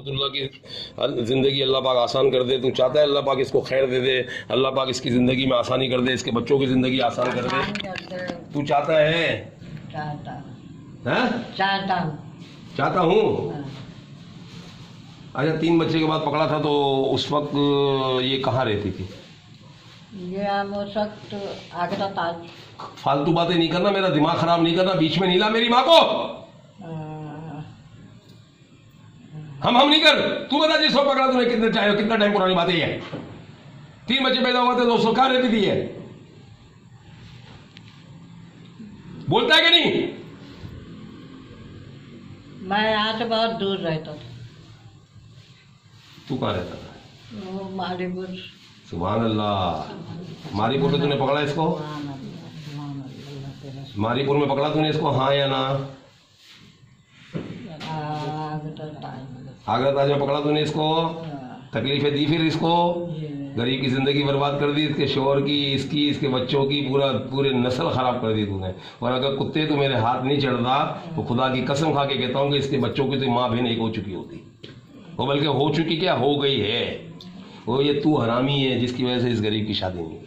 रहमतुल्लाह की ज़िंदगी अल्लाह पाक आसान कर दे। तू चाहता है अल्लाह पाक इसको खैर दे दे, अल्लाह पाक इसकी ज़िंदगी में आसानी कर दे, इसके बच्चों की ज़िंदगी आसान कर दे। तू चाहता है? चाहता हूँ। अच्छा, 3 बच्चे के बाद पकड़ा था तो उस वक्त ये कहाँ रहती थी? ये हम उस वक्त आगरा ताज। फालतू बातें नहीं करना, मेरा दिमाग खराब नहीं करना, बीच में नहीं ला मेरी माँ को। हम नहीं कर। तू बता जिस वक्त पकड़ा तूने कितने चाहे, कितना टाइम पुरानी बातें है। 3 बच्चे पैदा हुए थे दोस्तों, कहाँ रहती थी? है बोलता है कि नहीं? मैं यहाँ से बहुत दूर रहता था। तू कहाँ रहता था? वो मारीपुर। सुभान अल्लाह। मारीपुर में तूने पकड़ा इसको? मारीपुर में पकड़ा तूने इसको, हाँ या ना? आगरा ताज में पकड़ा तूने इसको? तकलीफें दी फिर इसको? गरीब की जिंदगी बर्बाद कर दी, इसके शोहर की, इसकी, इसके बच्चों की, पूरे नस्ल खराब कर दी तूने। और अगर कुत्ते तो मेरे हाथ नहीं चढ़ता तो खुदा की कसम खा के कहता हूँ कि इसके बच्चों की तो माँ बहन एक हो चुकी होती। वो बल्कि हो चुकी, क्या हो गई है। वो ये तू हरामी है जिसकी वजह से इस गरीब की शादी नहीं।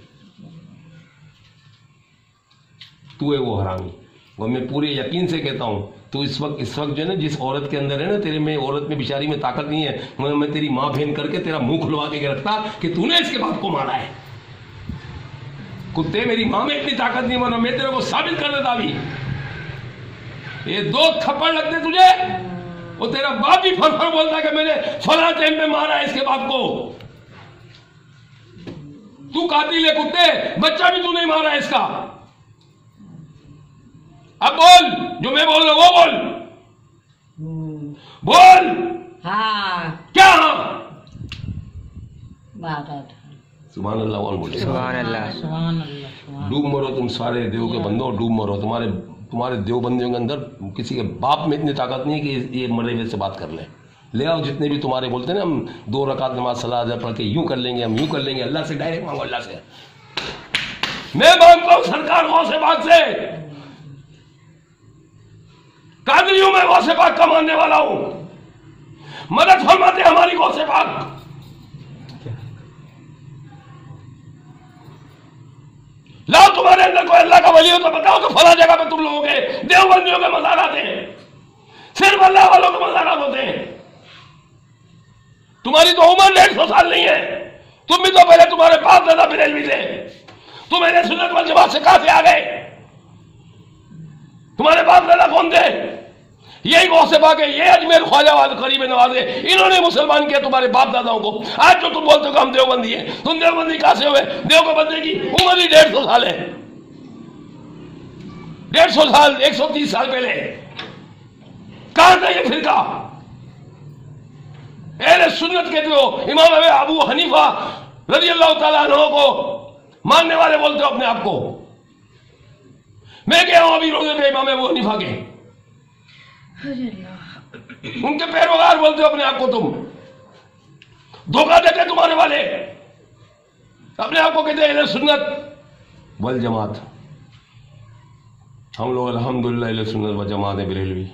तू है वो हरामी। वो मैं पूरे यकीन से कहता हूँ, तू इस वक्त जो है ना, जिस औरत के अंदर है ना, तेरे में औरत में बेचारी में ताकत नहीं है। मैं तेरी माँ बहन करके तेरा मुंह खुलवा के रखता कि तूने इसके बाप को मारा है। कुत्ते, मेरी माँ में इतनी ताकत नहीं, मानो मैं तेरे को साबित कर देता अभी। ये 2 थप्पड़ लगते तुझे, वो तेरा बाप भी फर बोलता कि मैंने फला टाइम पे मारा है इसके बाप को। तू कातिल है कुत्ते, बच्चा भी तू नहीं मारा है इसका। अब बोल, जो मैं बोल रहा हूं वो बोल। बोल। हाँ। क्या? हाँ मारा था। सुभान अल्लाह। बोले सुभान अल्लाह। सुभान अल्लाह। डूब मरो तुम सारे देव के बंदो, डूब मरो। तुम्हारे देवबंदियों के अंदर किसी के बाप में इतनी ताकत नहीं है कि ये मरे हुए से बात कर ले। ले आओ जितने भी तुम्हारे बोलते हैं ना, हम 2 रकात नमाज सलाह पढ़ के यूं कर लेंगे, हम यूं कर लेंगे। अल्लाह से डायरेक्ट मांगो, अल्लाह से। मैं मांगता हूं सरकार गौसे पाक से, कादरी हूं मैं, गौसे पाक का मानने वाला हूं। मदद फरमाते हमारी गौसे पाक। लाओ, तुम्हारे अंदर कोई अल्लाह का वली हो तो बताओ कि फला जगह पे तुम लोगों के देवबंदियों के मज़ारात हैं। सिर्फ अल्लाह वालों के मज़ारात होते हैं। तुम्हारी तो उम्र 150 साल नहीं है। तुम भी तो पहले, तुम्हारे बाप दादा बरेलवी थे। तुम अहले सुन्नत वल जमात से कहां से आ गए? तुम्हारे बाप दादा कौन थे? यही गौसे पाक है, ये अजमेर ख्वाजा वाले करीब नवाज है, इन्होंने मुसलमान किया तुम्हारे बाप दादाओं को। आज जो तुम बोलते हो कि हम देवबंदी है, तुम देवबंदी कहां से हुए? देवबंदी की उम्र ही 150 साल है। 150 साल, 130 साल पहले कहां था ये फिरका? अहले सुन्नत कहते हो, इमाम अबू हनीफा रज़ियल्लाहु ताला अन्हु को मानने वाले बोलते हो अपने आप को। मैं गया हूं अभी रोजे पे इमाम अबू हनीफा के, उनके पैरोकार बोलते हो अपने आप को। तुम धोखा देते तुम्हारे वाले, अपने आप को कहते हैं अहले सुन्नत वल जमात। हम लोग अल्हम्दुलिल्लाह अहले सुन्नत वल जमात है बरेलवी।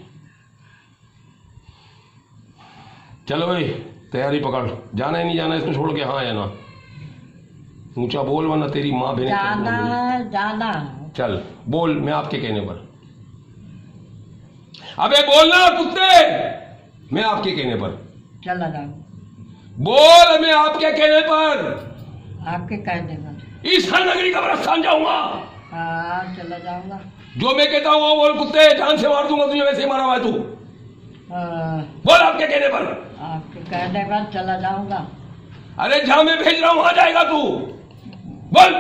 चलो भाई, तैयारी पकड़, जाना है नहीं जाना इसमें छोड़ के, हाँ या ना? ऊंचा बोल वरना तेरी माँ बहन। जाना है, जाना है। चल बोल, मैं आपके कहने पर। अबे बोलना कुत्ते, मैं आपके कहने पर। चला जाऊँ। बोल, मैं आपके कहने पर। आपके कहने पर ईसा नगरी कब्रिस्तान जाऊंगा। हाँ, चला जाऊंगा। जो मैं कहता हूँ वो बोल कुत्ते, जान से मार दूंगा तुझे, वैसे ही मारा हुआ है तू। बोल आपके कहने पर। आपके कहने पर चला जाऊंगा। अरे जहां मैं भेज रहा हूं वहां जाएगा तू। बोल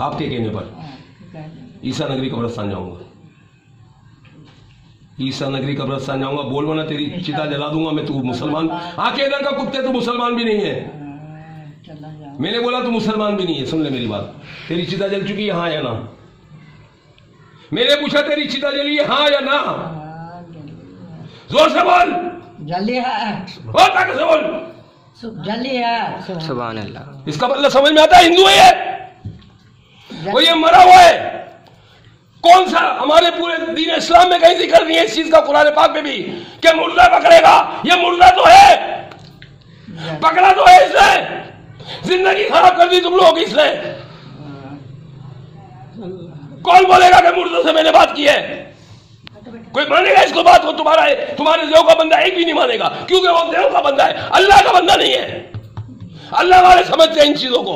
आपके कहने पर। ईसा नगरी कब्रिस्तान जाऊंगा। ईसा नगरी कब्रिस्तान जाऊंगा। बोल वरना तेरी चिता जला दूंगा मैं। तू मुसलमान, आंखें इधर का कुत्ते, तू मुसलमान भी नहीं है। मैंने बोला तू मुसलमान भी नहीं है। सुन ले मेरी बात, तेरी चिता जल चुकी है, हाँ या ना? मैंने पूछा तेरी चिता जली है, हाँ या ना? जोर से बोल। जली है। और ताकत से बोल। जली है। सुभान अल्लाह। इसका मतलब समझ में आता है? हिंदू है ये, वो ये मरा हुआ है। कौन सा हमारे पूरे दीन इस्लाम में कहीं जिक्र नहीं है इस चीज का, कुरान पाक में भी, कि मुर्दा पकड़ेगा। ये मुर्दा तो जिंदगी खराब कर दी तुम लोगों की इसने। कौन बोलेगा कि मुर्दों से मैंने बात की है? कोई मानेगा इसको बात को? तुम्हारे देव का बंदा एक भी नहीं मानेगा, क्योंकि वो देव का बंदा है, अल्लाह का बंदा नहीं है। अल्लाह वाले समझते हैं इन चीजों को।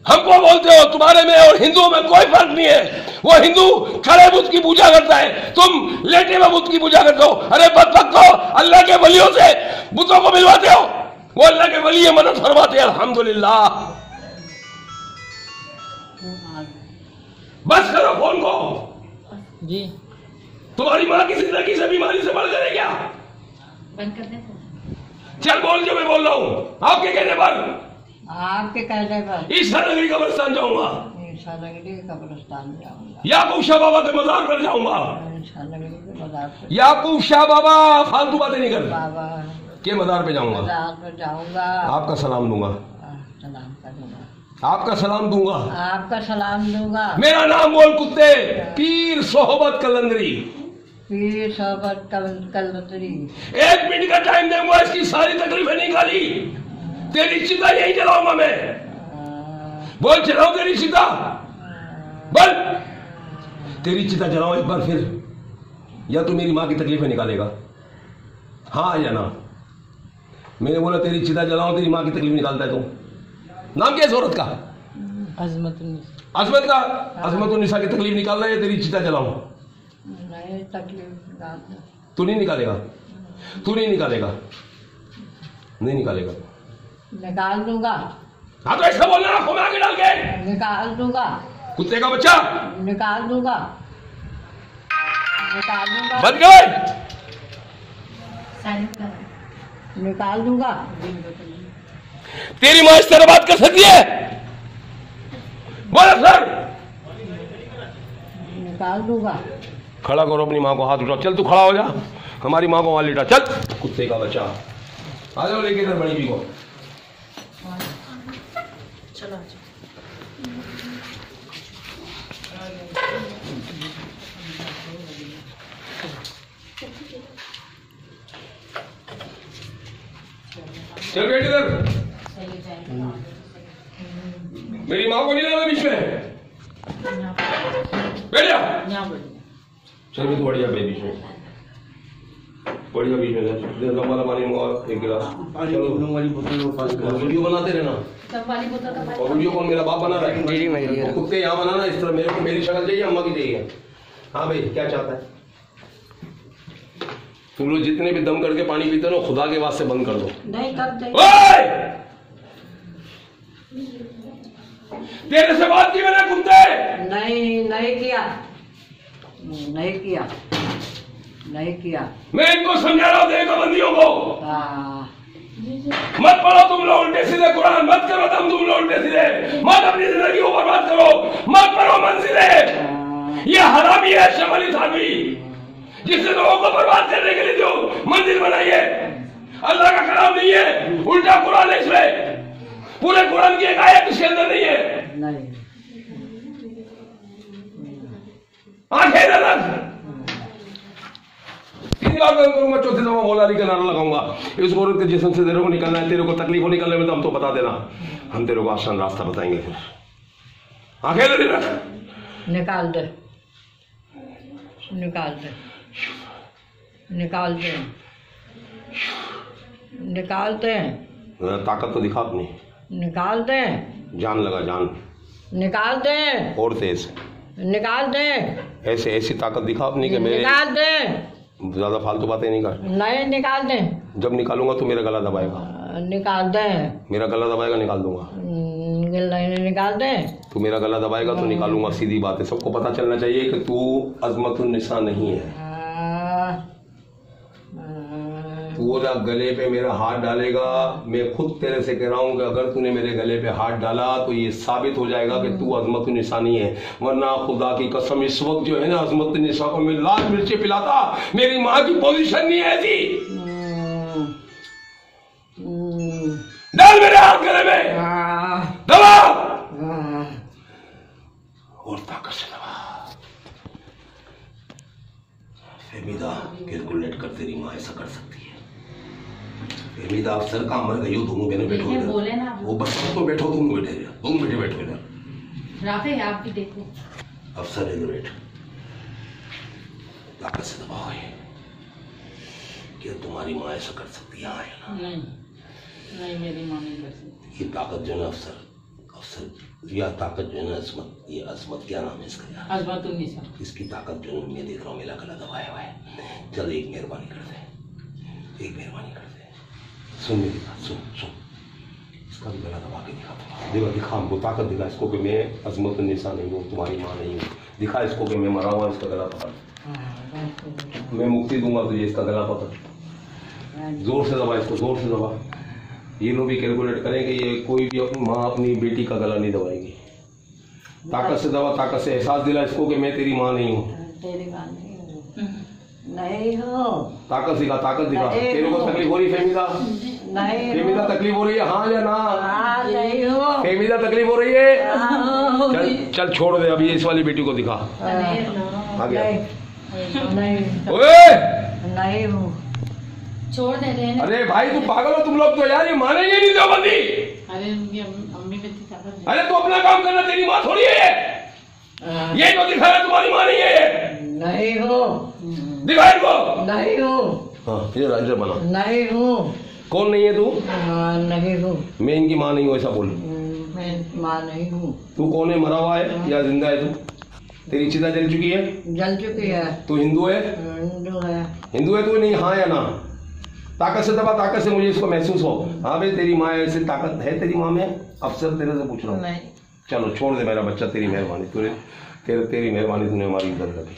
हमको बोलते हो तुम्हारे में और हिंदुओं में कोई फर्क नहीं है। वो हिंदू खड़े बुत की पूजा करता है, तुम लेटे में बुत की पूजा करते हो। अरे बदबख्तो, अल्लाह के वलियों से बुतों को मिलवाते हो। वो अल्लाह के वली मदद फरमाते हैं, अल्हम्दुलिल्लाह। बस करो फोन को जी। तुम्हारी माँ की जिंदगी से बीमारी से बढ़ गए क्या? बंद कर दे। चल बोल, जो मैं बोल रहा हूँ आपके कहने पर, आपके कहने पर ईसा नगरी कब्रिस्तान जाऊंगा, ईसा नगरी कब्रिस्तान जाऊंगा, याकूब शाह बाबा के मजार पर जाऊंगा। ईसा नगरी के मजार पर, याकूब शाह बाबा फालतू बातें नहीं कर बाबा के मजार पे जाऊंगा, मजार पर जाऊंगा, आपका सलाम दूंगा, सलाम करूंगा, आपका सलाम दूंगा, आपका सलाम दूंगा। मेरा नाम बोल कुत्ते, पीर सोहबत कलंदरी। पीर सोहबत कलंदरी। 1 मिनट का टाइम दूंगा, इसकी सारी तकलीफें निकाली। तेरी चिता यही जलाऊंगा मैं। बोल, जलाऊं तेरी चिता? बोल, तेरी चिता जलाऊं एक बार फिर, या तू मेरी माँ की तकलीफें निकालेगा? हाँ या ना? मैंने बोला तेरी चिता जलाऊं, तेरी माँ की तकलीफ निकालता है तू? नाम क्या है औरत का? अजमत का। अजमतुन्निसा की तकलीफ निकाल रहा है, तेरी चिता जलाऊं? नहीं, तकलीफ तू नहीं निकालेगा, तू नहीं निकालेगा, नहीं निकालेगा। निकाल दूंगा। हाँ तो ऐसा बोलना, आंखों में आगे डाल के। निकाल दूंगा, कुत्ते का बच्चा। निकाल दूंगा, निकाल दूंगा। बंद कर, निकाल दूंगा। तेरी माँ इस तरह बात कर सकती है? बोला सर। निकाल दूंगा। खड़ा करो अपनी माँ को, हाथ उठाओ। चल तू खड़ा हो जा, हमारी माँ को वहां लेटा। चल कुत्ते का बच्चा, आ जाओ लेके इधर बड़ी भी को। चलो चल बेटी इधर। मेरी माँ को नहीं लाना बीच में। बैठ जा। चल भी तू बढ़िया बीच में, बढ़िया बीच में। लंबा लंबा नहीं, एक गिलास वीडियो बनाते रहना। और वीडियो कौन मेरा बाप बना रहा है? तो कुत्ते यहाँ बनाना इस तरह। मेरे को मेरी शक्ल चाहिए, अम्मा की चाहिए। हाँ भाई, क्या चाहता है? तुम लोग जितने भी दम करके पानी पीते हो, खुदा के वास्ते बंद कर दो। नहीं कर दे। तेरे से बात की मैंने कुत्ते? नहीं, नहीं किया, नहीं किया, नहीं किया। मैं इनको समझा रहा हूँ देवबंदियों को। हाँ। मत पढ़ो तुम लोग उल्टे सीधे कुरान, मत करो तुम लोग उल्टे सीधे, मत अपनी जिंदगी को बर्बाद करो, मत पढ़ो मंजिलें। ये हरामी है शमली थानवी, जिसने लोगों को बर्बाद करने के लिए जो मंजिल बनाई है, अल्लाह का कलाम नहीं है, उल्टा कुरान है इसमें। पूरे कुरान की एक आयत इसके अंदर नहीं है। नहीं। आंखें नजर। तीन बार मैं करूंगा, चौथे दफा मौला अली का नारा लगाऊंगा। इस औरत के जिस्म से तेरे को निकलना है, तेरे को तकलीफ हो निकलने में तो हम तो बता देना, हम तेरे को आसान रास्ता बताएंगे। फिर आंखें नजर। निकाल दे, निकाल दे, निकाल दे, निकाल दे। ताकत तो दिखा अपनी, निकाल दे। जान लगा, जान निकाल दे, और तेज निकाल दे। ऐसे ऐसी ताकत दिखा अपनी कि मेरे निकाल दे। ज्यादा फालतू बातें नहीं कर। नहीं, निकाल दे। जब निकालूंगा तो मेरा गला दबाएगा। निकाल दे। मेरा गला दबाएगा, निकाल दूंगा। निकाल दे। तू मेरा गला दबाएगा तो निकालूंगा, सीधी बात है। सबको पता चलना चाहिए कि तू अजमतुन्निसा नहीं है। पूरा गले पे मेरा हाथ डालेगा, मैं खुद तेरे से कह रहा हूं कि अगर तूने मेरे गले पे हाथ डाला तो ये साबित हो जाएगा कि तू अजमतुन्निसा नहीं है। वरना खुदा की कसम इस वक्त जो है ना, अजमतुन्निसा को मैं लाल मिर्ची पिलाता। मेरी माँ की पोजीशन नहीं है ऐसी। डाल मेरे हाथ गले में, दबा और ताकत से दबा। फेमिदा कैलकुलेट कर, तेरी माँ ऐसा कर सकती है। फेमिदा अफसर कहाँ मर गई हो? दोनों बहने बैठो इधर। बोले ना वो बस तो बैठो, दोनों बैठे, दोनों बैठे बैठो इधर। राफे आप भी देखो। अफसर इधर बैठ, ताकत से दबाओ ये। क्या तुम्हारी माँ ऐसा कर सकती है? हाँ या ना? नहीं मेरी माँ नहीं कर सकती। ये ताकत जो है ना अफसर, या ताकत जो है ना असमत, ये असमत क्या नाम है इसका यार? अजमतुन्निसा। इसकी ताकत जो है मैं देख रहा हूँ, मेरा गला दबाया हुआ है। चल एक मेहरबानी कर दे, एक मेहरबानी कर दे, सुन मेरी बात, सुन सुन, इसका भी गला दबा के दिखा थोड़ा, दिखा हमको ताकत दिखा इसको कि मैं अजमतुन्निसा नहीं हूँ, तुम्हारी माँ नहीं हूँ। दिखा इसको कि मैं मरा हुआ, इसका गला पकड़, मैं मुक्ति दूंगा तुझे, इसका गला पकड़, जोर से दबा इसको, जोर से दबा। ये लोग भी कैलकुलेट करेंगे, ये कोई भी अपनी माँ अपनी बेटी का गला नहीं दबाएगी। ताकत से दबा, ताकत से एहसास दिला इसको कि मैं तेरी माँ नहीं हूँ। तेरी माँ नहीं हो। ताकत दिखा, ताकत दिखा। तेरे को तकलीफ हो रही फेमिदा? नहीं फेमिदा तकलीफ हो रही है? हाँ या ना? नहीं हो। फेमिदा तकलीफ हो रही है? चल चल छोड़ दे, अभी इस वाली बेटी को दिखा। आ गया। नहीं हूँ, छोड़ दे रहे हैं। अरे भाई तू पागल हो तुम लोग तो यार, ये मानेंगे नहीं देवबंदी। अरे उनकी अम्मी भी थी ताकत। अरे तू अपना काम करना, तेरी माँ थोड़ी है ये तो दिखा रहा तुम्हारी माँ नहीं है। नहीं हो, दिखा इनको। नहीं हो। हाँ ये राइटर बना। नहीं हूँ। कौन नहीं है तू? नहीं हूँ, मैं इनकी माँ नहीं हूँ ऐसा बोल। मैं माँ नहीं हूँ। तू कौन है? मरा हुआ है या जिंदा है तू? तेरी चिता जल चुकी है? जल चुकी है। तू हिंदू है? हिंदू है। हिंदू है तू नहीं? हाँ या ना? ताकत से दबा, ताकत से मुझे इसको महसूस हो। हाँ भाई तेरी माँ ऐसे ताकत है तेरी माँ में? अफसर तेरे से पूछ रहा हूँ। नहीं। चलो छोड़ दे मेरा बच्चा, तेरी मेहरबानी, तूने तेरी मेहरबानी, तूने हमारी इज्जत रखी।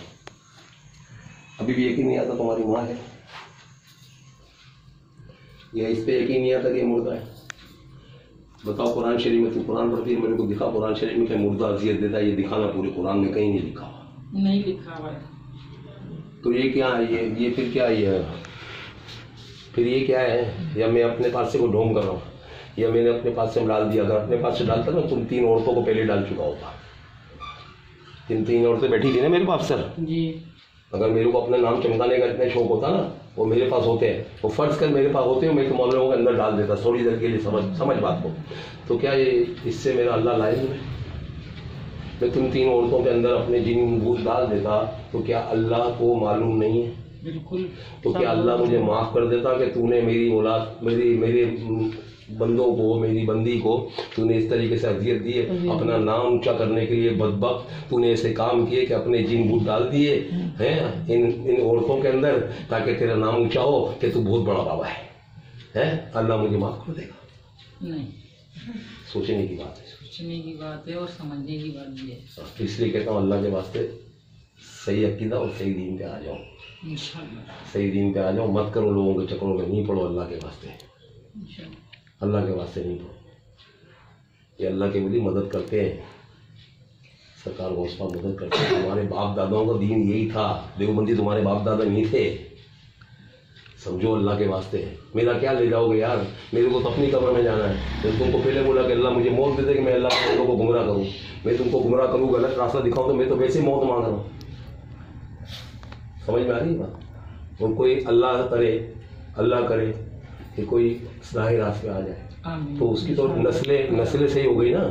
अभी भी यकीन नहीं आता तुम्हारी माँ है? या इस पे यकीन नहीं आता कि ये मुर्दा है? बताओ कुरान शरीफ में, तू कुरान पढ़ती है, मेरे को दिखा कुरान शरीफ में क्या मुर्दा अजियत देता है, ये दिखाना पूरे कुरान में कहीं नहीं लिखा हुआ। नहीं लिखा हुआ है। तो ये क्या है? ये फिर क्या है? फिर ये क्या है? या मैं अपने पास से को ढोंग कर रहा हूँ, या मैंने अपने पास से डाल दिया? अगर अपने पास से डालता ना, तुम 3 औरतों को पहले डाल चुका होता। 3 औरतें बैठी थी ना मेरे पास सर जी। अगर मेरे को अपना नाम चमकाने का इतना शौक होता ना, वो मेरे पास होते हैं, वो फर्ज कर मेरे पास होते हैं, मैं तुम लोगों के अंदर डाल देता थोड़ी देर के लिए। समझ बात को। तो क्या ये इससे मेरा अल्लाह लाए हुए? मैं तुम 3 औरतों के अंदर अपने जिन भूत डाल देता, तो क्या अल्लाह को मालूम नहीं है? बिल्कुल। तो क्या अल्लाह मुझे माफ़ कर देता कि तूने मेरी औलाद, मेरे बंदों को, मेरी बंदी को तूने इस तरीके से अजियत दी है, अपना नाम ऊंचा करने के लिए बदबख्त तूने ऐसे काम किए कि अपने जिन भूत डाल दिए हैं इन औरतों के अंदर, ताकि तेरा नाम ऊंचा हो कि तू बहुत बड़ा बाबा है? अल्लाह मुझे माफ़ कर देगा? नहीं, सोचने की बात है, सोचने की बात है और समझने की बात भी है। इसलिए कहता हूँ अल्लाह के वास्ते सही अकीदा और सही दीन पे आ जाओ। इंशाल्लाह सही दीन पे आ जाओ, मत करो लोगों के चक्करों में, नहीं पढ़ो अल्लाह के वास्ते, इंशाल्लाह। अल्लाह के वास्ते नहीं पढ़ो। ये अल्लाह के वली मदद करते हैं, सरकार गौसपा मदद करते हैं। तुम्हारे बाप दादाओं का दीन यही था, देवबंदी तुम्हारे बाप दादा नहीं थे। समझो अल्लाह के वास्ते। मेरा क्या ले जाओगे यार? मेरे को तो अपनी कब्र में जाना है। तो तुमको पहले बोला कि अल्लाह मुझे मौत दे दे कि मैं अल्लाह के बंदों को गुमराह करूँ। मैं तुमको गुमराह करूँ, गलत रास्ता दिखाऊँ, तो मैं तो वैसे ही मौत मांग रहा हूँ। समझ में आ रही है बात? और कोई अल्लाह करे कि कोई सही रास्ते आ जाए, तो उसकी तो नस्लें सही हो गई ना।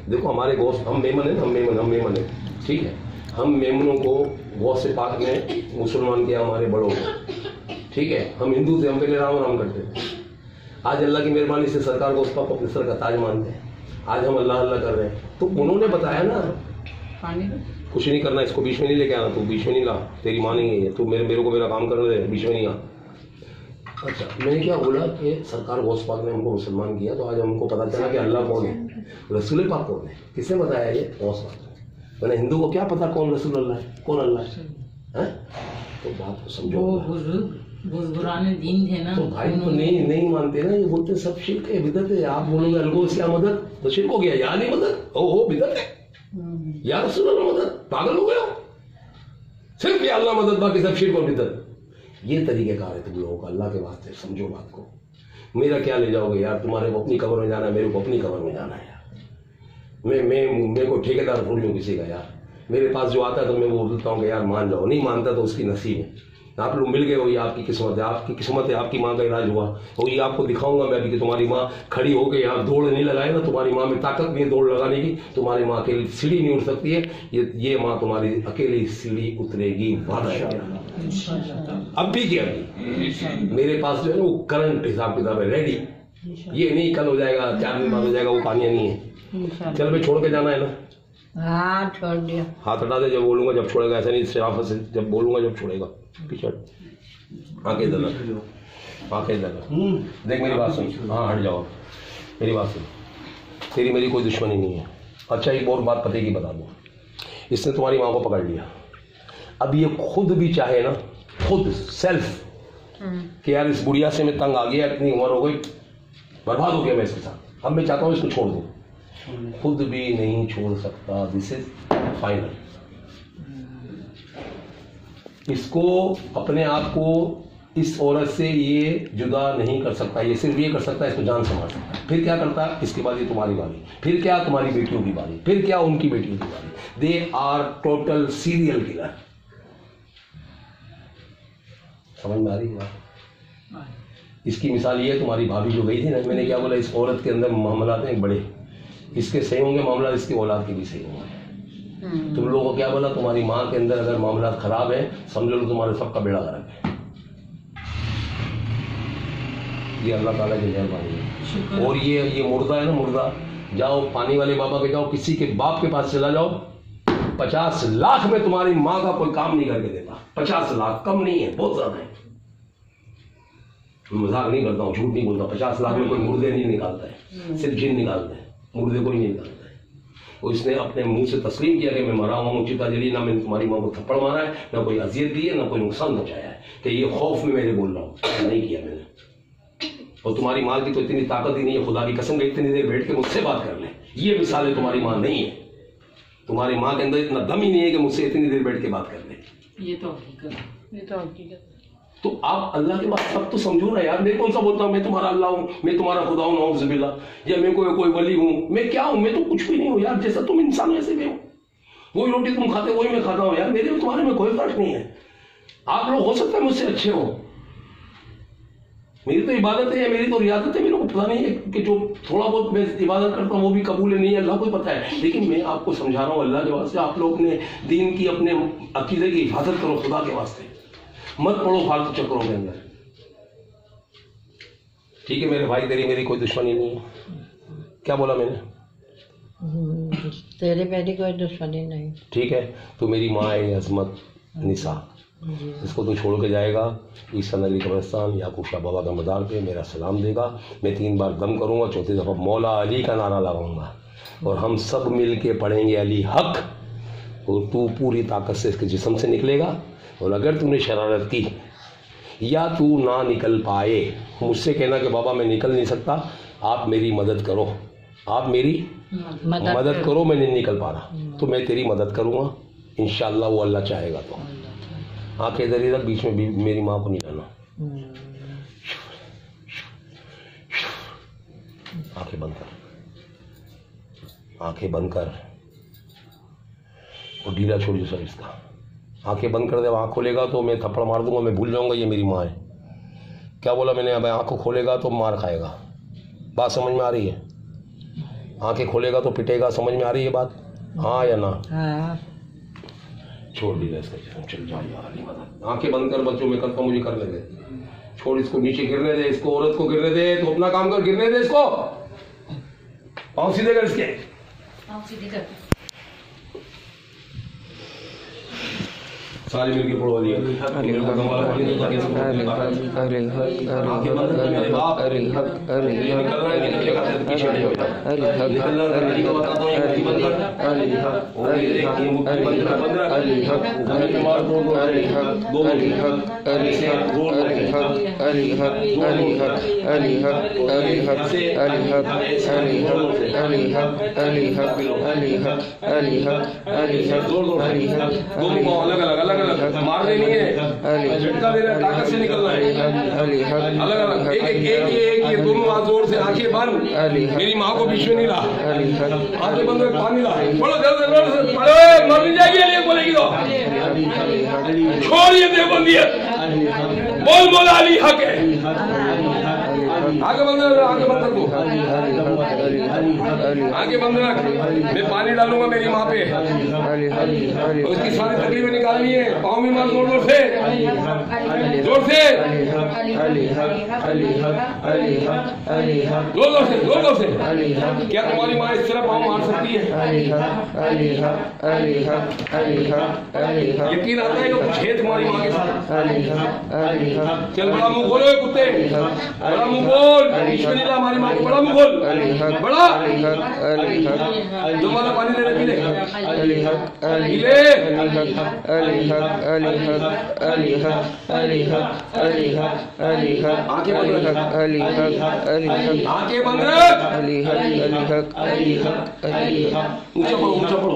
देखो हमारे गौस, हम मेमन है, हम मेमन है, ठीक है। हम मेमनों को गौस से पाक में मुसलमान किया हमारे बड़ों को, ठीक है। हम हिंदू थे, हम पहले राम करते थे। आज अल्लाह की मेहरबानी से सरकार को उसका अपने सर का ताज मानते हैं। आज हम अल्लाह कर रहे हैं। तो उन्होंने बताया ना, कुछ नहीं करना, इसको बीच में नहीं लेके आना, तू बीच में नहीं ला, तेरी माँ नहीं है, तू मेरे को मेरा काम करने दे, बीच में नहीं आ। अच्छा, मैंने क्या बोला कि सरकार गौस पाक ने हमको मुसलमान किया, तो आज हमको पता चला कि अल्लाह कौन है, रसूल पाक कौन है। किसने बताया ये? गौस पाक ने। मैंने हिंदू को क्या पता कौन रसूल अल्लाह है, कौन अल्लाह है? तो बात को समझो। बुजुर्गाने दीन थे ना, तो भाई तो नहीं मानते ना, ये बोलते सब शिर्क है, बिदत है। आप बोलोगे अलगोस क्या मदद, तो शिर्क हो गया। या नहीं मदद, ओ बिदत है, या रसूल अल्लाह मदद, पागल हो गए हो? सिर्फ ये अल्लाह मदद, बाकी सब शिर्क और बिदत। ये तरीकेकार है तुम लोगों का। अल्लाह के वास्ते समझो बात को। मेरा क्या ले जाओगे यार? तुम्हारे को अपनी कब्र में जाना है, मेरे को अपनी कब्र में जाना है यार। मैं को ठेकेदार थोड़ी हूँ किसी का यार। मेरे पास जो आता है तो मैं वो बोलता हूँ कि यार मान जाओ, नहीं मानता तो उसकी नसीब है। आप लोग मिल गए, वही आपकी किस्मत है, आपकी किस्मत है, आपकी माँ का इलाज हुआ। और ये आपको दिखाऊंगा मैं अभी कि तुम्हारी माँ खड़ी होकर यहाँ दौड़ नहीं लगाए ना, तुम्हारी माँ में ताकत नहीं है दौड़ लगाने की, तुम्हारी माँ अकेली सीढ़ी नहीं उठ सकती है, ये माँ तुम्हारी अकेली सीढ़ी उतरेगी, वादा है अब भी क्या मेरे पास जो है ना वो करंट हिसाब किताब है रेडी, ये नहीं कल हो जाएगा 4 दिन बाद हो जाएगा, वो कहानियां नहीं है। चल भाई छोड़ के जाना है ना? हाँ छोड़ दिया। हाथ हटा दे जब बोलूंगा जब छोड़ेगा, ऐसा नहीं शराफत से जब बोलूंगा जब छोड़ेगा। पीछे आके इधर आके इधर देख मेरी बात सुन, हाँ हट जाओ, मेरी बात सुन, तेरी मेरी कोई दुश्मनी नहीं है। अच्छा एक और बात पते की बता दूँ, इसने तुम्हारी माँ को पकड़ लिया, अब ये खुद भी चाहे ना, खुद सेल्फ कि यार इस बुढ़िया से मैं तंग आ गया, इतनी उम्र हो गई, बर्बाद हो गया मैं इसके साथ, अब मैं चाहता हूँ इसको छोड़ दूँ, खुद भी नहीं छोड़ सकता। This is final. इसको अपने आप को इस औरत से ये जुदा नहीं कर सकता, ये सिर्फ ये कर सकता है इसको जान संभाल सकता है। फिर क्या करता है, इसके बाद ये तुम्हारी बारी, फिर क्या तुम्हारी बेटियों की बारी, फिर क्या उनकी बेटियों की बारी। They are total serial killer. समझ में आ रही है? इसकी मिसाल ये है, तुम्हारी भाभी जो गई थी ना, मैंने क्या बोला, इस औरत के अंदर मामला हैं बड़े, इसके सही होंगे मामला, इसकी औलाद के भी सही होंगे। तुम लोगों को क्या बोला, तुम्हारी माँ के अंदर अगर मामला खराब है समझ लो तुम्हारे सबका बेड़ा गर्क है। ये अल्लाह ताला की मेहरबानी है। और ये मुर्दा है ना, मुर्दा, जाओ पानी वाले बाबा के जाओ, किसी के बाप के पास चला जाओ, 50 लाख में तुम्हारी माँ का कोई काम नहीं करके देता। 50 लाख कम नहीं है, बहुत ज्यादा है, मजाक नहीं करता हूँ, झूठ नहीं बोलता। 50 लाख में कोई मुर्दे नहीं निकालता है, सिर्फ जिन निकालते हैं, मुर्दे कोई नहीं निकालता है। और इसने अपने मुंह से तस्लीम किया कि मैं मरा हुआ हूँ, चिता जली, ना मैंने तुम्हारी माँ को थप्पड़ मारा है, ना कोई अजियत दी है, ना कोई नुकसान पहुंचाया है, कि ये खौफ में मैंने बोल रहा हूँ, नहीं किया मैंने। और तुम्हारी माँ की तो इतनी ताकत ही नहीं है, खुदा की कसम कि इतनी देर बैठ के मुझसे बात कर ले, ये मिसाल है, तुम्हारी माँ नहीं है। तुम्हारी माँ के अंदर इतना दम ही नहीं है कि मुझसे इतनी देर बैठ के बात कर ले। ये तो हकीकत है, ये तो हकीकत। तो आप अल्लाह के बाद सब तो समझो ना यार। मैं कौन सा बोलता हूँ मैं तुम्हारा अल्लाह हूँ, मैं तुम्हारा खुदा हूँ नौज़ुबिल्लाह, या मैं कोई वली हूँ, मैं क्या हूँ? मैं तो कुछ भी नहीं हूँ यार, जैसा तुम इंसान वैसे भी हो। वही रोटी तुम खाते वही मैं खाता हूँ यार, मेरे तुम्हारे में कोई फर्क नहीं है। आप लोग हो सकता है मुझसे अच्छे हो, मेरी तो इबादत है, मेरी तो रियादत है, मेरे को पता नहीं है कि जो थोड़ा बहुत मैं इबादत करता हूँ वो भी कबूल नहीं है, अल्लाह को पता है। लेकिन मैं आपको समझा रहा हूँ अल्लाह के वास्ते, आप लोग अपने दीन की, अपने अकीदे की हिफाजत करो खुदा के वास्ते, मत पड़ो फालतू चक्करों के अंदर। ठीक है मेरे भाई, तेरी मेरी कोई दुश्मनी नहीं है। क्या बोला मैंने? तेरी मेरी कोई दुश्मनी नहीं। ठीक है, तो मेरी माँ है अजमत निसा, इसको तू छोड़ के जाएगा ईसा नगरी कब्रिस्तान याकूब शाह बाबा का मदार पे, मेरा सलाम देगा, मैं 3 बार दम करूँगा, 4थी दफ़ा मौला अली का नारा लगाऊंगा और हम सब मिल के पढ़ेंगे अली हक, और तू पूरी ताकत से इसके जिस्म से निकलेगा। और अगर तूने शरारत की या तू ना निकल पाए, मुझसे कहना कि बाबा मैं निकल नहीं सकता, आप मेरी मदद करो, आप मेरी मदद करो, मैं नहीं निकल पा रहा, तो मैं तेरी मदद करूँगा इंशाअल्लाह, वो अल्लाह चाहेगा। तो आंखें इधर इधर, बीच में भी मेरी माँ को नहीं लाना। आंखें बंद कर, आंखें बंद कर, और ढीला छोड़िए सर इसका। आंखें बंद कर दे, आँख खोलेगा तो मैं थप्पड़ मार दूंगा, मैं भूल जाऊंगा ये मेरी माँ है। क्या बोला मैंने? अब आँख खोलेगा तो मार खाएगा, बात समझ में आ रही है? आंखें खोलेगा तो पिटेगा, समझ में आ रही है बात? हाँ या ना? हाँ। छोड़ दी इसका, चल जाओ यार। आंखें बंद कर बच्चों, मैं करता हूँ, मुझे करने दे, छोड़ इसको, नीचे गिरने दे इसको, औरत को गिरने दे, तो अपना काम कर, गिरने दे इसको, पाँव सीधे कर इसके, पाँव सीधे कर, सारी मिलके पढ़ो वाली अलग अलग अलग मारने नहीं है, झटका देना, ताकत से निकलना है, अलग अलग एक ये दोनों हाथ जोर से, आंखें बंद, मेरी माँ को बीच में नहीं ला, आंखें बंद में पानी ला, बोलो जल्दी मर नहीं जाएगी, ये बोलेगी तो छोड़िए देवबंदी, बोल बोल अली हक है, आगे बंद कर दो, आगे बंद रख, मैं पानी डालूंगा मेरी माँ पे, उसकी सारी तकलीफें निकालनी है, पाँव में मार जोर जोर से, जोर से, जोर से, क्या तुम्हारी माँ इस तरह पाँव मार सकती है? यकीन आता है कि कुछ है तुम्हारी माँ के साथ? चल बड़ा मुंह खोलो कुत्ते, बड़ा मुंह खोल, बिस्मिल्लाह, हमारी माँ को बड़ा मुंह खोल, बड़ा, तुम्हारा पानी लेने पी ले, आंखें बंद रख, ऊंचा पढ़ो, ऊंचा पढ़ो,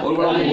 और बड़ा मुंह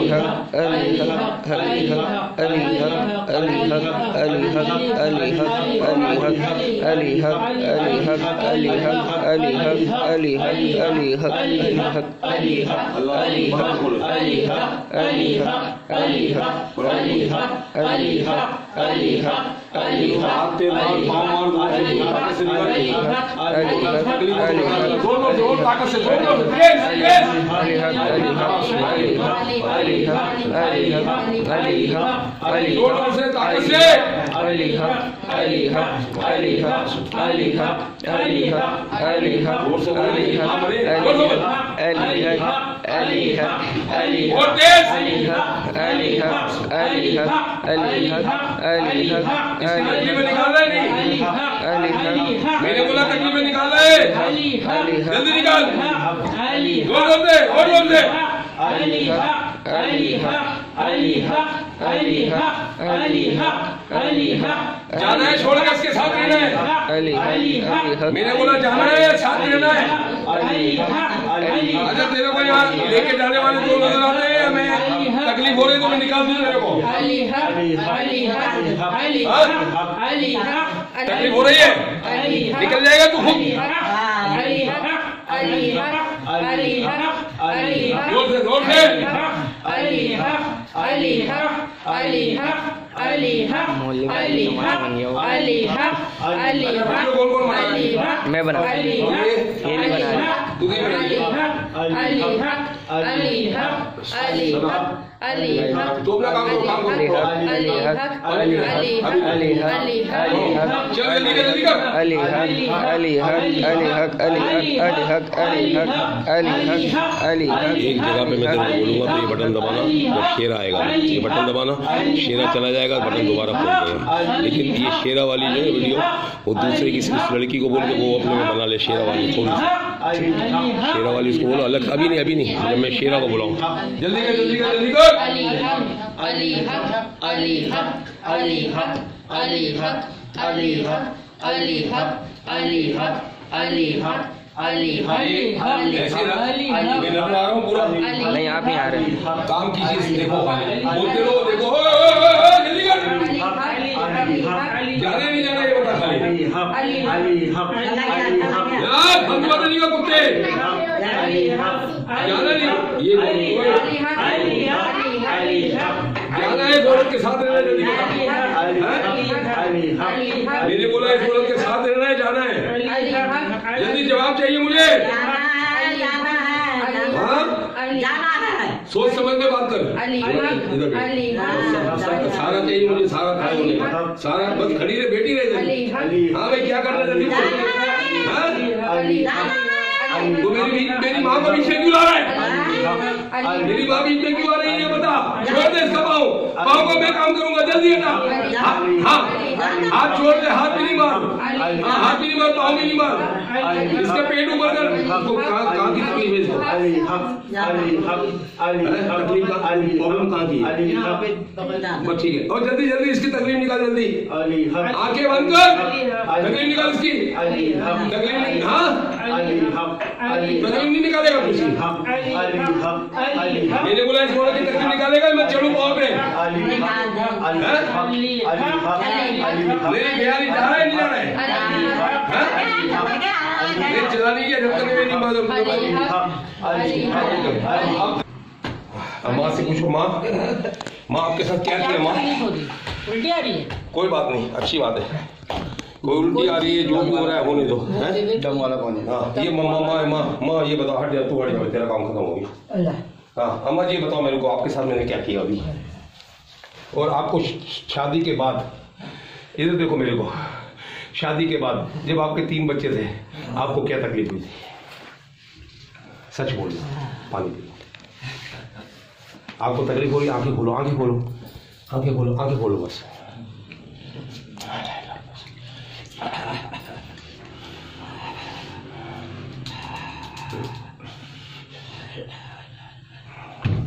मैंने बोला तकलीफें निकाल रहे, जल्दी निकाल, जोर से, और जोर से, जाना है, छोड़ के इसके साथ रहना है, मैंने बोला जाना है, साथ रहना है। अच्छा तेरे को यहाँ लेके जाने वाले दो नजर आते हैं, हमें तकलीफ हो रही तो मैं निकाल दूँ तेरे को, तकलीफ हो रही है, निकल जाएगा तू खुद, जोर से, जोर से, मैं बना तो अपना काम करो, काम करो, एक जगह पे मैं तेरे को बोलूंगा तो ये बटन दबाना, जब शेरा आएगा ये बटन दबाना, शेरा चला जाएगा, बटन दोबारा खोल देगा। लेकिन ये शेरा वाली जो है वीडियो, वो दूसरे किसी लड़की को बोल के वो अपने में बना ले, शेरा वाली थोड़ी सी, शेरा वाली उसको बोलो अलग, अभी नहीं, जब मैं शेरा को बुलाऊं, जल्दी कर, जल्दी कर, जल्दी कर। नहीं आप ही आ रहे हैं, काम की चीज देखो, बोलते रहो, देखो, जल्दी कर, जाने नहीं जाना ये बता खाली, यार बंद बात नहीं का कुत्ते, जाना नहीं, ये जाना है, औरत के साथ रहना, जल्दी मैंने बोला इस औरत के साथ रहना है, जाना है, जल्दी जवाब चाहिए मुझे, सोच समझ में बात कर, सारा चाहिए मुझे, सारा खाए होने, सारा बस खड़ी रहे, बैठी रहे, हाँ भाई क्या करना जल्दी, तो मेरी माँ को पीछे क्यों ला रहा है, मेरी माँ बीच में क्यों आ रही है, बता, छोड़ दे इसका पाँव को मैं काम करूंगा, जल्दी हटा, हाँ हाथ छोड़ दे, हाथ भी नहीं मार, हाथ भी नहीं मार, पाँव भी नहीं मार, इसका पेट ऊपर कर, इसको कहाँ की तकलीफ है, तकलीफ का प्रॉब्लम कहाँ की है, ठीक है, और जल्दी जल्दी इसकी तकलीफ निकाल, जल्दी आंखें बंद कर, तकलीफ निकाल इसकी, तकलीफ, हाँ तकलीफ नहीं निकालेगा कुछ। मैंने बोला इस औरत की तकलीफ निकालेगा, मैं चलूँ पाँव पे। मेरी बिहारी जा रहा है नहीं जा रहा है? मेरी चलानी की जब तक मैं नहीं मालूम। माँ से पूछो, माँ आपके साथ क्या किया? माँ उल्टी आ रही है? कोई बात नहीं, अच्छी बात है। कोई उल्टी आ रही है, जो भी हो रहा है होने दो। दम वाला पानी। हाँ, ये माँ ये बताओ, हट जा तू, हट जा, तेरा काम खत्म हो गया। हाँ अम्मा जी बताओ मेरे को, आपके साथ मैंने क्या किया अभी, और आपको शादी के बाद, इधर देखो मेरे को, शादी के बाद जब आपके 3 बच्चे थे, आपको क्या तकलीफ हुई थी? सच बोलो, पानी पी लो। आपको तकलीफ हो रही है? आंखें खोलो, आंखें खोलो, आंखें खोलो, आंखें खोलो बस।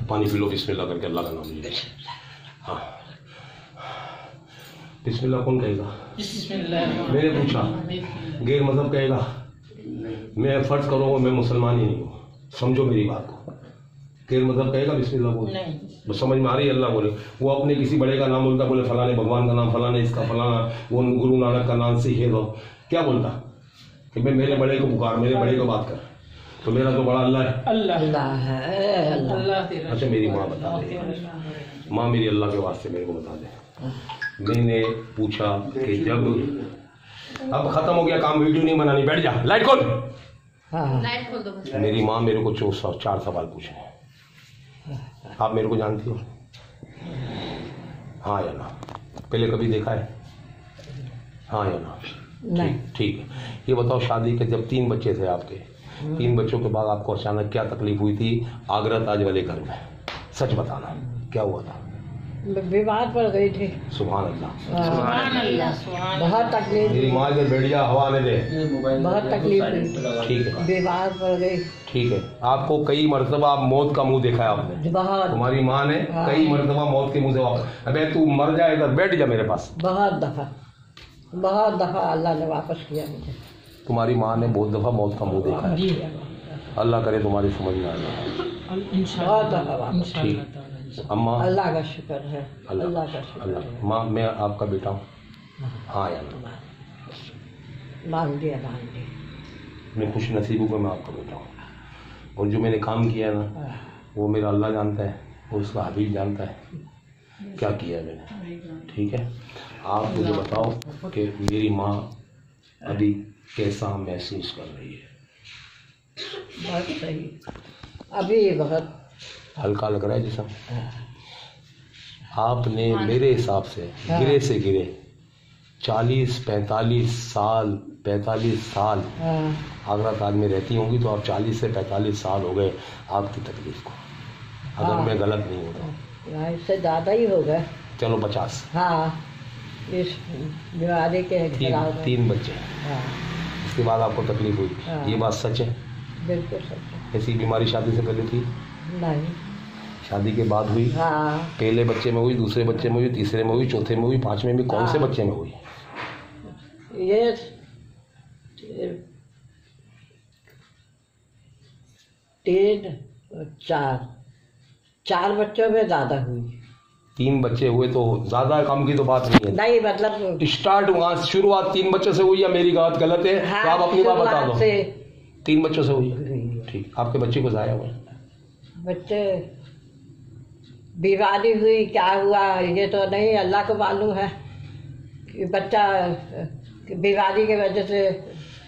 पानी पी लो बिस्मिल्लाह करके, अल्लाह का नाम लीजिए। हाँ बिस्मिल्लाह कौन कहेगा? मैंने पूछा, गैर मजहब कहेगा? मैं फर्ज करो मैं मुसलमान ही नहीं हूँ, समझो मेरी बात को। गैर मजहब कहेगा बिस्मिल्लाह बोले? बस समझ में आ रही है? अल्लाह बोले, वो अपने किसी बड़े का नाम बोलता, बोले फलाने भगवान का नाम, फलाने इसका, फलाना वो गुरु नानक का नाम सीखे दो। क्या बोलता कि मैं मेरे बड़े को पुकार, मेरे बड़े को बात कर, तो मेरा तो बड़ा अल्लाह है। अल्लाह है, अल्लाह। अच्छा मेरी माँ बता दे, माँ मेरी अल्लाह के वास्ते मेरे को बता दे। मैंने पूछा कि जब अब खत्म हो गया काम, वीडियो नहीं बनानी, बैठ जा, लाइट खोल। लाइट खोल दो। मेरी माँ मेरे को 4 सवाल पूछे। आप मेरे को जानती हो? हाँ या ना? पहले कभी देखा है? हाँ या ना? नहीं। ठीक है, ये बताओ, शादी के जब 3 बच्चे थे आपके, 3 बच्चों के बाद आपको अचानक क्या तकलीफ हुई थी आगरा ताज वाले घर में? सच बताना, क्या हुआ था? बीमार पड़ गई थी। सुभान अल्लाह, बहुत तकलीफ, मेरी माँ के बेड़िया हवा आने दे, बहुत तकलीफ हुई, ठीक है, बीमार पड़ गई। ठीक है। आपको कई मरतबा आप मौत का मुंह देखा है आपने? बहुत, तुम्हारी माँ ने कई मरतबा मौत के मुंह से वापस, अबे तू मर जाए इधर, बैठ जा मेरे पास। बहुत दफा अल्लाह ने वापस किया मुझे। तुम्हारी माँ ने बहुत दफा मौत का मुंह देखा है। अल्लाह करे तुम्हारी समझ में आ जाए। बहुत दफा वापस। ठीक अम्मा, अल्लाह का शुक्र है, अल्लाह का शुक्र है। अल्लाह। माँ मैं आपका बेटा हूँ? हाँ या ना? मान दिया, मान दिया। मैं खुश नसीब हूँ कि मैं आपका बेटा हूँ, और जो मैंने काम किया है ना, वो मेरा अल्लाह जानता है, वो उसका हबीब जानता है क्या किया है मैंने। ठीक है, आप मुझे बताओ कि मेरी माँ अभी कैसा महसूस कर रही है? बहुत सही, अभी बहुत हल्का लग रहा है जिसम? आपने मेरे हिसाब से गिरे से गिरे 40-45 साल आगरा ताज में रहती होंगी, तो आप 40 से 45 साल हो गए आपकी तकलीफ को, अगर मैं गलत नहीं होता। इससे ज़्यादा ही हो गए। चलो 50। हाँ, इस बीमारी के 3 बच्चे। हाँ, इसके बाद आपको तकलीफ हुई। हाँ। ये बात सच है? बिल्कुल सच है। ऐसी बीमारी शादी से पहले थी? नहीं, शादी के बाद हुई? हाँ, पहले बच्चे में हुई, दूसरे बच्चे में हुई, तीसरे में हुई, चौथे में हुई, 5वें में? कौन से बच्चे में हुई? ये 3 4 4 बच्चों में ज़्यादा हुई। 3 बच्चे हुए तो ज़्यादा कम की तो बात नहीं है। नहीं, मतलब स्टार्ट वहाँ शुरुआत 3 बच्चों से हुई या मेरी बात गलत है? हाँ, तो आप अपनी बात बता दो। 3 बच्चों से हुई। हुई। ठीक, आपके बच्चे को जाया हुआ? बच्चे बीमारी हुई, क्या हुआ ये तो नहीं, अल्लाह को मालूम है कि बच्चा बीमारी की वजह से।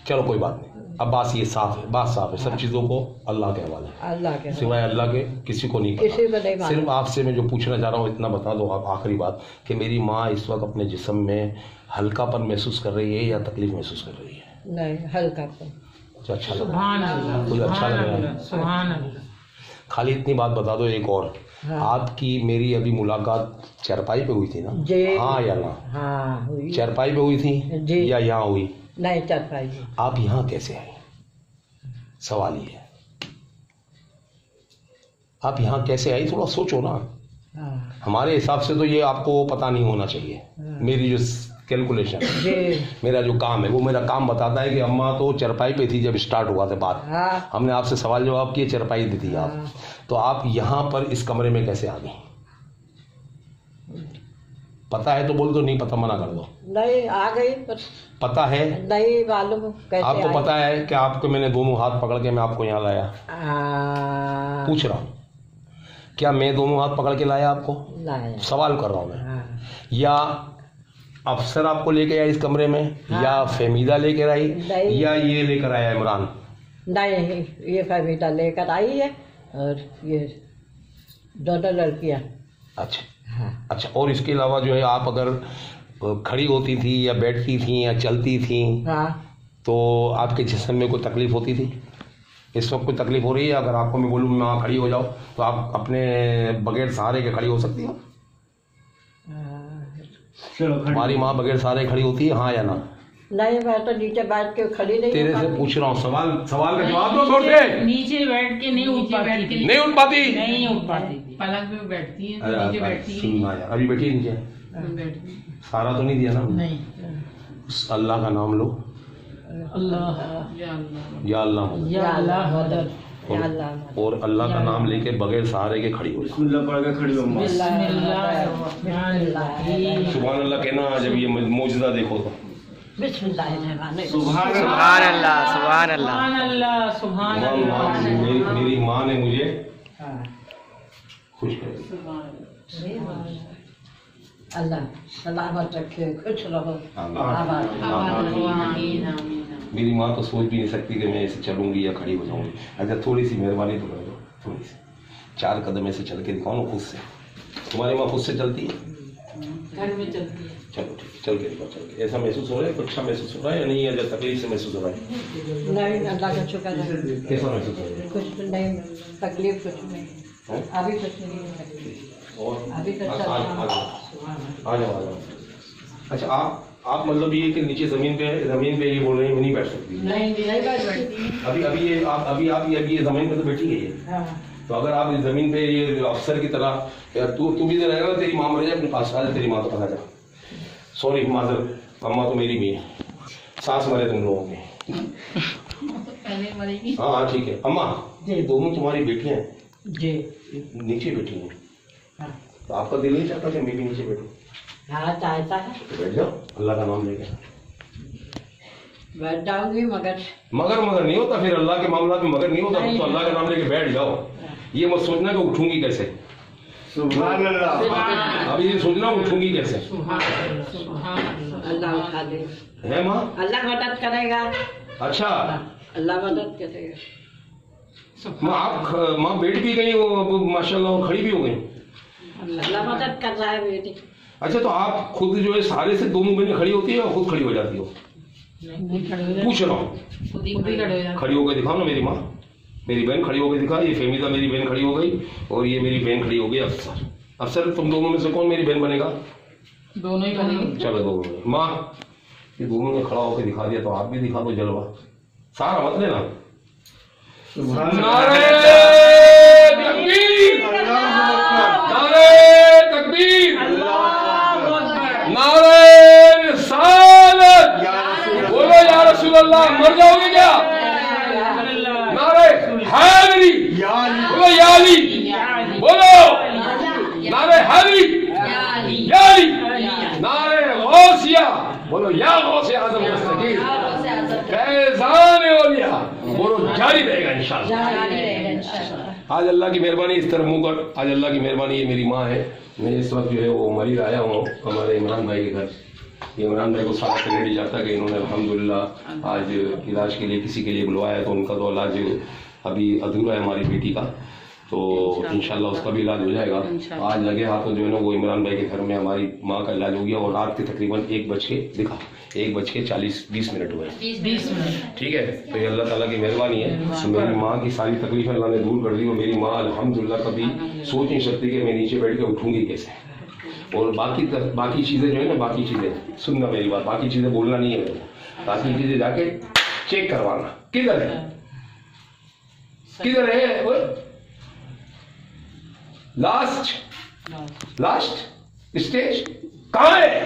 चलो कोई बात नहीं, अब बात ये साफ है, बात साफ है, सब चीज़ों को अल्लाह के हवाले, अल्लाह के सिवाय अल्लाह के किसी को नहीं किसी को पता। नहीं मालूम। सिर्फ आपसे मैं जो पूछना चाह रहा हूँ इतना बता दो आप, आखिरी बात, कि मेरी माँ इस वक्त अपने जिस्म में हल्कापन महसूस कर रही है या तकलीफ महसूस कर रही है? नहीं, हल्कापन। कुछ अच्छा लग रहा है? कुछ अच्छा लग रहा है? खाली इतनी बात बता दो एक और, हाँ। आपकी मेरी अभी मुलाकात चारपाई पे हुई थी ना? जी। हाँ या ना? हाँ, हुई। चारपाई पे हुई थी जी। या यहाँ हुई? नहीं, चारपाई। आप यहाँ कैसे आई? सवाल ये है, आप यहाँ कैसे आई? थोड़ा सोचो ना। हाँ, हमारे हिसाब से तो ये आपको पता नहीं होना चाहिए। हाँ। मेरी जो कैलकुलेशन। जी मेरा जो काम है वो मेरा काम बताता है कि अम्मा तो चरपाई पे थी जब स्टार्ट हुआ था बात। हाँ हमने आपसे सवाल जवाब किए, चरपाई दी थी आप, तो आप यहाँ पर इस कमरे में कैसे आ गई? पता है तो बोल दो, नहीं पता मना कर दो। नहीं आ गई पर पता है? नहीं मालूम कैसे आपको आई। पता है कि आपको मैंने दोनों हाथ पकड़ के मैं आपको यहाँ लाया? पूछ रहा हूँ, क्या मैं दोनों हाथ पकड़ के लाया आपको? लाया। सवाल कर रहा हूँ मैं। हाँ। या अफसर आपको लेके आया इस कमरे में, हाँ। या फहमीदा लेकर आई, नहीं। या ये लेकर आया इमरान? नहीं ये फहमीदा लेकर आई है और ये दोनों लड़कियाँ। अच्छा हाँ अच्छा। और इसके अलावा जो है आप अगर खड़ी होती थी या बैठती थी या चलती थी हाँ तो आपके जिस्म में कोई तकलीफ होती थी? इस वक्त कोई तकलीफ हो रही है? अगर आपको मैं बोलूँ वहाँ खड़ी हो जाओ तो आप अपने बगैर सहारे के खड़ी हो सकती हो? तुम्हारी माँ बगैर सहारे खड़ी होती है, हाँ या ना? नहीं मैं तो नीचे बैठ के खड़ी नहीं तेरे हो से पाती। पूछ रहा हूँ, सवाल का जवाब दो। छोड़ दे, नीचे बैठ के नहीं उठ पाती थी। नहीं उठ पाती? नहीं उठ पाती थी। पलंग पे बैठती है, नीचे बैठती है। सुनना यार, अभी बैठी नीचे, बैठती सारा तो नहीं दिया ना? नहीं। उस अल्लाह का नाम लो, अल्लाह या अल्लाह या अल्लाह, या अल्लाह मदद, या अल्लाह मदद। और अल्लाह का नाम लेके बगैर सहारे के खड़ी हो जाओ। सुभान अल्लाह कहना जब ये मौजूदा देखो तो। बिस्मिल्लाहिर्रहमानिर्रहीम। सुभान अल्लाह, सुभान अल्लाह। सुभान अल्लाह, सुभान अल्लाह। मेरी माँ ने मुझे हाँ। खुश कर दिया। अल्लाह सलामत रखे, खुश रहो। आमीन। आबाद। आमीन, आमीन। मेरी माँ तो सोच भी नहीं सकती कि मैं ऐसे चलूंगी या खड़ी हो जाऊंगी। अच्छा थोड़ी सी मेहरबानी तो कर दो, थोड़ी सी 4 कदम ऐसे चल के दिखाओ ना खुद से। तुम्हारी माँ खुद से चलती है? घर में चलती है। चलो ठीक, चल के दिखाओ, चल के। ऐसा महसूस हो रहा है, कुछ अच्छा महसूस हो रहा है या नहीं, या जब तकलीफ से महसूस हो रहा है? नहीं अल्लाह का शुक्र है, कैसा महसूस हो रहा है? कुछ नहीं तकलीफ, कुछ नहीं हैं? अभी कुछ नहीं है तकलीफ। और अभी तो आ चल जाओ, रहा आ जाओ, है। आ जाओ, आ जाओ। अच्छा आप मतलब ये कि नीचे जमीन पे ये बोल रहे हैं नहीं बैठ सकती? नहीं बैठती। अभी ये आप अभी ये जमीन पे तो बैठी गई है। हाँ तो अगर आप इस जमीन पे ये अफसर की तरह, यार तू भी तो रहेगा, तेरी माँ मर जाए अपने पास आ जाए, तेरी माँ तो पता चला। सॉरी माजर, अम्मा तो मेरी भी है, सास मरे तुम लोगों की। पहले मरेगी। हाँ ठीक है। अम्मा ये दोनों तुम्हारी बेटियां हैं, जी। नीचे बैठी हैं, हाँ तो आपका दिल नहीं चाहता कि मैं भी नीचे बैठूं? हाँ चाहता है तो बैठ जाओ, अल्लाह का नाम लेके। बैठ जाऊंगी मगर मगर नहीं होता फिर अल्लाह के मामला में, मगर नहीं होता तो अल्लाह का नाम लेके बैठ जाओ। ये मत सोचना कि उठूंगी कैसे, सुभान अल्लाह। अभी ये सोचना उठूंगी कैसे। अल्लाह उठा दे, है माँ? अल्लाह मदद करेगा। अच्छा अल्लाह मदद करेगा। माँ बैठ भी गई वो माशाल्लाह, और खड़ी भी हो गई। अल्लाह मदद कर रहा है बेटी। अच्छा तो आप खुद जो है सहारे से दोनों बहनें खड़ी होती है और खुद खड़ी हो जाती हो? पूछ रहा हूँ। खुद ही खड़े हो जाते। खड़ी होकर दिखाओ ना मेरी माँ, मेरी बहन खड़ी होकर दिखा। ये फहमीदा मेरी बहन खड़ी हो गई और ये मेरी बहन खड़ी हो गई अफसर। अफसर तुम दोनों में से कौन मेरी बहन बनेगा? दोनों ही बनेंगे। चलो दोनों। माँ ये दोनों ने खड़ा होकर दिखा दिया तो आप भी दिखा दो जलवा, सारा मत लेना। नारे तकबीर, नारे तकबीर, नारे रिसालत। बोलो या रसूल अल्लाह। मर जाओगे क्या? नारे हैदरी, बोलो या अली, बोलो नारे हैदरी, या अली, नारे गौसिया, बोलो या गौसे आजम दस्तगीर, फैज़ान औलिया, बोलो जारी रहेगा इंशाअल्लाह। आज अल्लाह की मेहरबानी इस तरह मुंह कर, आज अल्लाह की मेहरबानी ये मेरी माँ है। मैं इस वक्त जो है वो मरीज आया हूँ हमारे इमरान भाई के घर। ये इमरान भाई को सारा क्रेडिट जाता है कि इन्होंने अल्हम्दुलिल्लाह आज इलाज के लिए किसी के लिए बुलवाया, तो उनका तो इलाज अभी अधूरा है हमारी बेटी का, तो इंशाल्लाह उसका भी इलाज हो जाएगा। आज लगे हाथों जो है ना वो इमरान भाई के घर में हमारी माँ का इलाज हो गया और रात के तकरीबन 1:40 हुए। 20 मिनट। ठीक है, तो ये अल्लाह ताला की मेहरबानी है। तो मेरी माँ की सारी तकलीफ अल्लाह ने दूर कर दी और मेरी माँ अल्हम्दुलिल्लाह कभी सोच नहीं सकती कि मैं नीचे बैठ के उठूंगी कैसे। और बाकी चीज़ें जो है ना, बाकी चीज़ें सुनना मेरी बात, बाकी चीज़ें बोलना नहीं है मेरे को, बाकी चीज़ें जाके चेक करवाना किधर है, किधर है वो लास्ट स्टेज कहाँ है।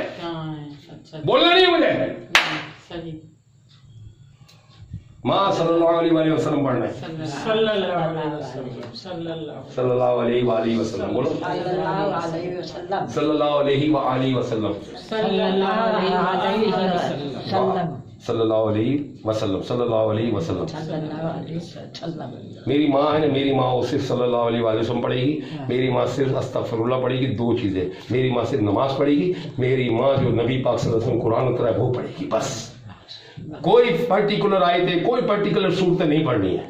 बोलना नहीं है मुझे। सही। माँ सल्लल्लाहु अलैहि वसल्लम पढ़ना है। सल्लल्लाहु अलैहि वसल्लम। सल्लल्लाहु अलैहि वसल्लम बोलो। सल्लल्लाहु अलैहि वसल्लम। सल्लल्लाहु अलैहि वसल्लम। सल्लल्लाहु अलैहि वसल्लम। सल्लल्लाहु अलैहि वसल्लम। सल्लल्लाहु अलैहि वसल्लम। सल्लल्लाहु अलैहि वसल्लम। मेरी माँ है ना, मेरी माँ वो सिर्फ सल्लल्लाहु अलैहि वसल्लम पढ़ेगी। मेरी माँ सिर्फ अस्तगफिरुल्लाह पढ़ेगी। दो चीजें, मेरी माँ सिर्फ नमाज पढ़ेगी, मेरी माँ जो नबी पाक सल्लल्लाहु अलैहि वसल्लम कुरान उतरा है वो पढ़ेगी। बस कोई पर्टिकुलर आयतें, कोई पर्टिकुलर सूरतें नहीं पढ़नी है।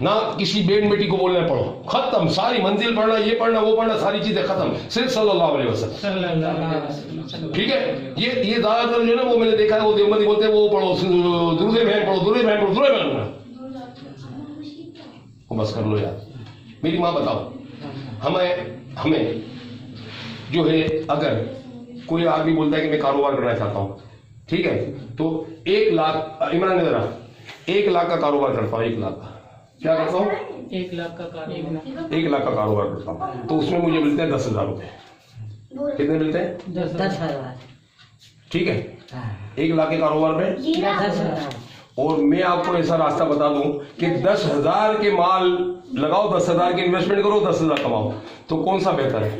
ना किसी बेन बेटी को बोलना पढ़ो, खत्म। सारी मंजिल पढ़ना, ये पढ़ना, वो पढ़ना, सारी चीजें खत्म। सिर्फ सल्लल्लाहु अलैहि वसल्लम। ठीक है। ये ज्यादातर जो है ना, वो मैंने देखा है, वो देवबंदी बोलते हैं वो पढ़ो, दुरूद बहन पढ़ो, दुरूद बहन पढ़ो, दुरूद बहन पढ़ो। बस कर लो यार। मेरी माँ बताओ, हमें जो है, अगर कोई आदमी बोलता है कि मैं कारोबार करना चाहता हूँ, ठीक है, तो 1 लाख, इमरान जरा 1 लाख का कारोबार करता हूँ। 1 लाख का क्या करता हूँ? 1 लाख का कारोबार। 1 लाख का कारोबार करता हूँ, तो उसमें मुझे मिलते हैं 10,000 रुपए। कितने मिलते हैं? 10,000। ठीक है। 1 लाख के कारोबार में 10,000। और मैं आपको ऐसा रास्ता बता दूं कि 10,000 के माल लगाओ, 10,000 के इन्वेस्टमेंट करो, 10,000 कमाओ, तो कौन सा बेहतर है?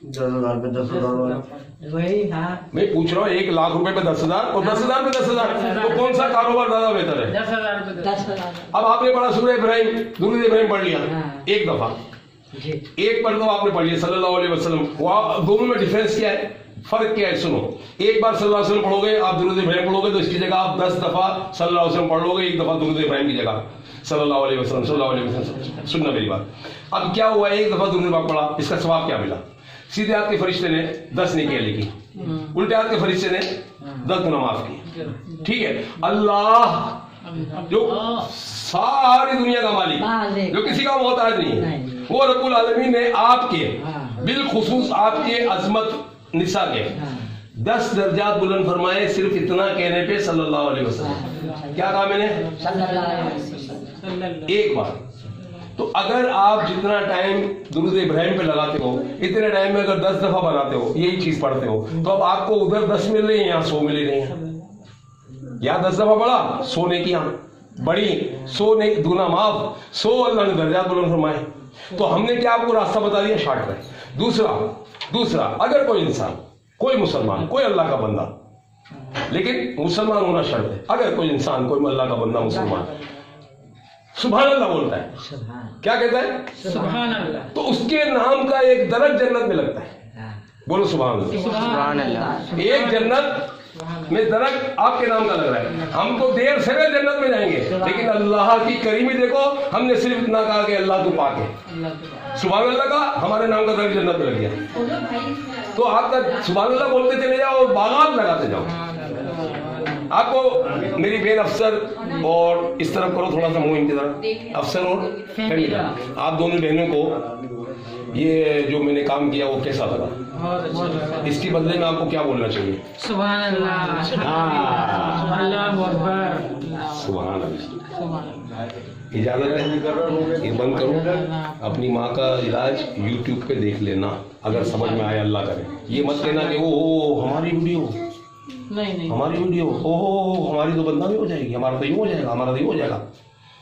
10,000 पे 10,000। वही। हाँ, मैं पूछ रहा हूँ 1 लाख रुपए पे 10,000 और 10,000 पे 10,000, तो कौन सा कारोबार ज्यादा बेहतर है? 10,000 पे 10,000। अब आपने पढ़ा सूरह इब्राहिम, दुरूद इब्राहिम पढ़ लिया हाँ। 1 दफा, जी। एक मरतबा आपने पढ़ लिया सल्लल्लाहु अलैहि वसल्लम। दोनों में डिफरेंस क्या है, फर्क क्या है? सुनो, एक बार सल्लल्लाहु अलैहि वसल्लम पढ़ोगे, आप दुरूद इब्राहिम पढ़ोगे, तो इसकी जगह आप 10 दफा सल्लल्लाहु अलैहि वसल्लम पढ़ लोगे, 1 दफा दुरूद इब्राहिम की जगह सल्लल्लाहु अलैहि वसल्लम। सल्लल्लाहु अलैहि वसल्लम। सुनना मेरी बात। अब क्या हुआ, 1 दफा दुरूद इब्राहिम पढ़ा, इसका सवाब क्या मिला? सीधे हाथ के फरिश्ते ने 10 नेकियां लिखी, उल्टे हाथ के फरिश्ते ने 10 गुनाह माफ किए। ठीक है। अल्लाह जो सारी दुनिया का मालिक, जो किसी का मोहताज नहीं है, वो रब्बुल आलमीन ने आपके बिलखुसूस आपके अजमत निसा के 10 दर्जात बुलंद फरमाए, सिर्फ इतना कहने पे सल्लल्लाहु अलैहि वसल्लम। क्या कहा मैंने? सल्लल्लाहु अलैहि वसल्लम। एक बार। तो अगर आप जितना टाइम दुरूद इब्राहिम पे लगाते हो, इतने टाइम में अगर 10 दफा बनाते हो, यही चीज पढ़ते हो, तो अब आपको उधर 10 मिल रही है, यहाँ 100 मिल रही है। या 10 दफा पढ़ा, 100 नेकियां बड़ी, 100 गुनाह माफ, 100 अल्लाह ने दर्जात बुलंद फरमाए। तो हमने क्या आपको रास्ता बता दिया, शॉर्टकट। दूसरा, अगर कोई इंसान, कोई मुसलमान, कोई अल्लाह का बंदा, लेकिन मुसलमान होना शर्त है, अगर कोई इंसान, कोई अल्लाह का बंदा मुसलमान सुभान अल्लाह बोलता है, क्या कहता है? सुभान अल्लाह, तो उसके नाम का एक दरख्त जन्नत में लगता है। बोलो सुभान अल्लाह। सुभान अल्लाह। एक जन्नत में दरख्त आपके नाम का लग रहा है। हम तो देर से जन्नत में जाएंगे, लेकिन अल्लाह की करीमी देखो, हमने सिर्फ इतना कहा कि अल्लाह तू पाक है, सुभान अल्लाह का, हमारे नाम का दरख्त जन्नत में लग गया। तो आपका सुभान अल्लाह बोलते चले जाओ और बागात लगाते जाओ। आपको मेरी बहन अफसर और इस तरफ करो थोड़ा सा मुंह इनकी तरफ, अफसर और फैमिला, आप दोनों बहनों को ये जो मैंने काम किया वो कैसा लगा? इसके बदले में आपको क्या बोलना चाहिए? सुभान अल्लाह, अल्लाहु अकबर, सुभान अल्लाह। इजाजत है, ये बंद करो। अपनी माँ का इलाज यूट्यूब पे देख लेना, अगर समझ में आए अल्लाह करे। ये मत कहना कि ओ हमारी वीडियो, नहीं हमारी वीडियो, ओहो हमारी तो बंदा भी हो जाएगी, हमारा तो यूं हो जाएगा, हमारा तो यूं हो जाएगा।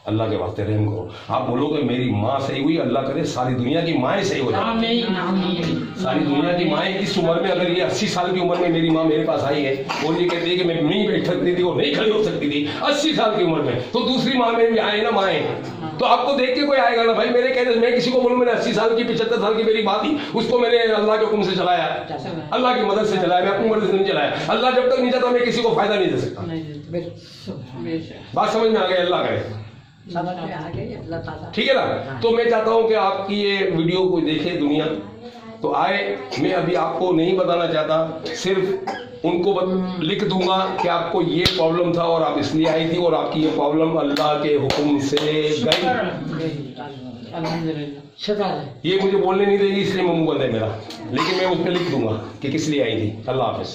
अल्लाह के वास्ते रहम करो। आप बोलोगे मेरी माँ सही हुई, अल्लाह करे सारी दुनिया की माएँ सही हो जाए। सारी दुनिया की माएँ इस उम्र में, अगर ये 80 साल की उम्र में मेरी माँ मेरे पास आई है और ये कहती है कि मैं नहीं बैठ सकती थी और नहीं खड़ी हो सकती थी 80 साल की उम्र में, तो दूसरी माँ में भी आए ना माएँ, तो आपको देख के कोई आएगा ना भाई। मेरे कहते मैं किसी को बोलूँ मैंने 80 साल की 75 साल की मेरी बात ही, उसको मैंने अल्लाह के हुक्म से चलाया, अल्लाह की मदद से चलाया, मैं अपनी मदद से नहीं चलाया। अल्लाह जब तक नहीं चाहता मैं किसी को फायदा नहीं दे सकता। बात समझ में आ गई? अल्लाह करे समझ में आ गई अल्लाह ताला। ठीक है ना? तो मैं चाहता हूं कि आपकी ये वीडियो को देखे दुनिया, तो आए। मैं अभी आपको नहीं बताना चाहता, सिर्फ उनको लिख दूंगा कि आपको ये प्रॉब्लम था और आप इसलिए आई थी और आपकी ये प्रॉब्लम अल्लाह के हुक्म से गई। ये मुझे बोलने नहीं देगी, इसलिए मुंह बंद है मेरा, लेकिन मैं उस पर लिख दूंगा कि किस लिए आई थी। अल्लाह हाफिज।